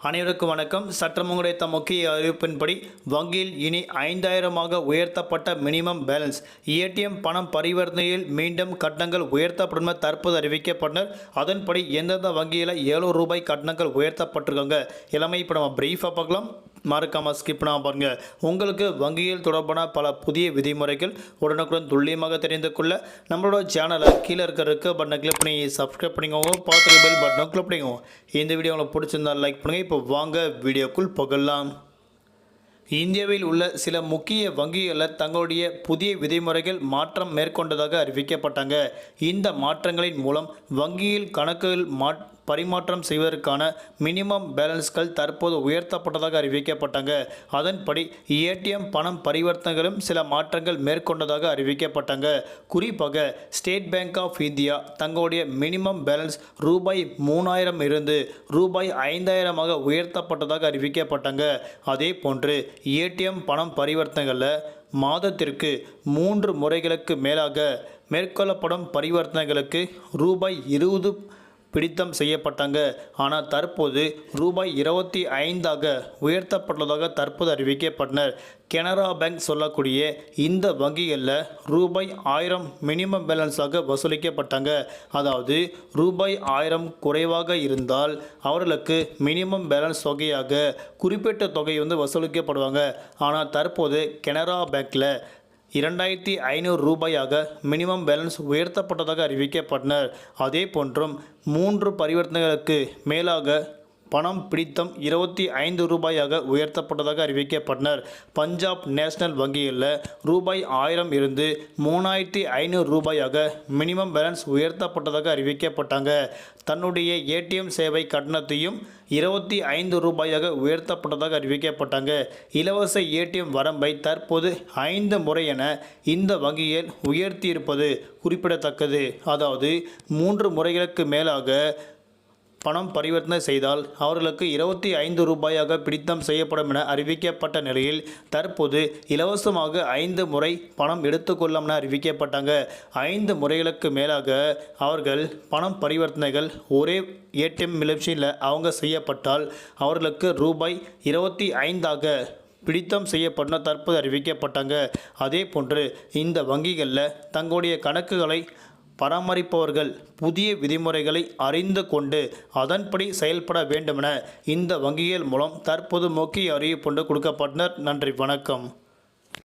அனைவருக்கும் வணக்கம். சற்றம் கிடைத்த முக்கிய அறிவிப்பின்படி வங்கியில் இனி 5000 உயர்த்தப்பட்ட மினிமம் பேலன்ஸ். ஏடிஎம் பணம் பரிவர்த்தனையில் மீண்டும் கட்டணங்கள் உயர்த்தப்படும் என தற்போது அறிவிக்கப்பட்டனர். அதன்படி எந்தெந்த வங்கியில் ரூபாய் 7 கட்டணங்கள் உயர்த்தப்பட்டிருக்காங்க எல்லாமே இப்போ நம்ம பிரீஃபாக பார்க்கலாம். மறக்காமல் ஸ்கிப் பண்ணாமல் பாருங்க. உங்களுக்கு வங்கியில் தொடர்பான பல புதிய விதிமுறைகள் உடனுக்குடன் துல்லியமாக தெரிந்து கொள்ள நம்மளோட சேனலை கீழே இருக்க பட்டனை கிளிக் பண்ணி சப்ஸ்கிரைப் பண்ணிக்கோங்க. பார்த்துட்டு பெல் பட்டனை கிளிக் பண்ணிக்கோங்க. இந்த வீடியோ உங்களுக்கு பிடிச்சிருந்தால் லைக் பண்ணுங்கள். இப்போ வாங்க வீடியோக்குள் போகலாம். இந்தியாவில் உள்ள சில முக்கிய வங்கிகளில் தங்களுடைய புதிய விதிமுறைகள் மாற்றம் மேற்கொண்டதாக அறிவிக்கப்பட்டாங்க. இந்த மாற்றங்களின் மூலம் வங்கியில் கணக்குகள் பரிமாற்றம் செய்வதற்கான மினிமம் பேலன்ஸ்கள் தற்போது உயர்த்தப்பட்டதாக அறிவிக்கப்பட்டாங்க. அதன்படி ஏடிஎம் பணம் பரிவர்த்தனைகளும் சில மாற்றங்கள் மேற்கொண்டதாக அறிவிக்கப்பட்டாங்க. குறிப்பாக ஸ்டேட் பேங்க் ஆஃப் இந்தியா தங்களுடைய மினிமம் பேலன்ஸ் ரூபாய் 3000 இருந்து ரூபாய் 5000 உயர்த்தப்பட்டதாக அறிவிக்கப்பட்டாங்க. அதே போன்று ஏடிஎம் பணம் பரிவர்த்தனைகளில் மாதத்திற்கு 3 முறைகளுக்கு மேலாக மேற்கொள்ளப்படும் பரிவர்த்தனைகளுக்கு ரூபாய் 20 பிடித்தம் செய்யப்பட்டாங்க. ஆனால் தற்போது ரூபாய் 25 உயர்த்தப்பட்டதாக தற்போது அறிவிக்கப்பட்டனர். கனரா பேங்க் சொல்லக்கூடிய இந்த வங்கிகளில் ரூபாய் 1000 மினிமம் பேலன்ஸாக வசூலிக்கப்பட்டாங்க. அதாவது ரூபாய் 1000 குறைவாக இருந்தால் அவர்களுக்கு மினிமம் பேலன்ஸ் தொகையாக குறிப்பிட்ட தொகை வசூலிக்கப்படுவாங்க. ஆனால் தற்போது கனரா பேங்க்கில் 2500 ரூபாயாக மினிமம் பேலன்ஸ் உயர்த்தப்பட்டதாக அறிவிக்கப்பட்டனர். அதே போன்றும் 3 பரிவர்த்தனைகளுக்கு மேலாக பணம் பிடித்தம் 25 ரூபாயாக உயர்த்தப்பட்டதாக அறிவிக்கப்பட்டனர். பஞ்சாப் நேஷனல் வங்கியில் ரூபாய் 1000 இருந்து 3500 ரூபாயாக மினிமம் பேலன்ஸ் உயர்த்தப்பட்டதாக அறிவிக்கப்பட்டாங்க. தன்னுடைய ஏடிஎம் சேவை கட்டணத்தையும் 25 ரூபாயாக உயர்த்தப்பட்டதாக அறிவிக்கப்பட்டாங்க. இலவச ஏடிஎம் வரம்பை தற்போது 5 முறை என இந்த வங்கியில் உயர்த்தியிருப்பது குறிப்பிடத்தக்கது. அதாவது 3 முறைகளுக்கு மேலாக பணம் பரிவர்த்தனை செய்தால் அவர்களுக்கு 25 ரூபாயாக பிடித்தம் செய்யப்படும் என அறிவிக்கப்பட்ட நிலையில் தற்போது இலவசமாக 5 முறை பணம் எடுத்துக்கொள்ளும் என அறிவிக்கப்பட்டாங்க. 5 முறைகளுக்கு மேலாக அவர்கள் பணம் பரிவர்த்தனைகள் ஒரே ஏடிஎம் மிஷினில் அவங்க செய்யப்பட்டால் அவர்களுக்கு ரூபாய் 25 பிடித்தம் செய்யப்படும் தற்போது அறிவிக்கப்பட்டாங்க. அதே போன்று இந்த வங்கிகளில் தங்களுடைய கணக்குகளை பராமரிப்பவர்கள் புதிய விதிமுறைகளை அறிந்து கொண்டு அதன்படி செயல்பட வேண்டுமென இந்த வங்கிகள் மூலம் தற்போது முக்கிய அறிவிப்பு கொடுக்கப்பட்டனர். நன்றி, வணக்கம்.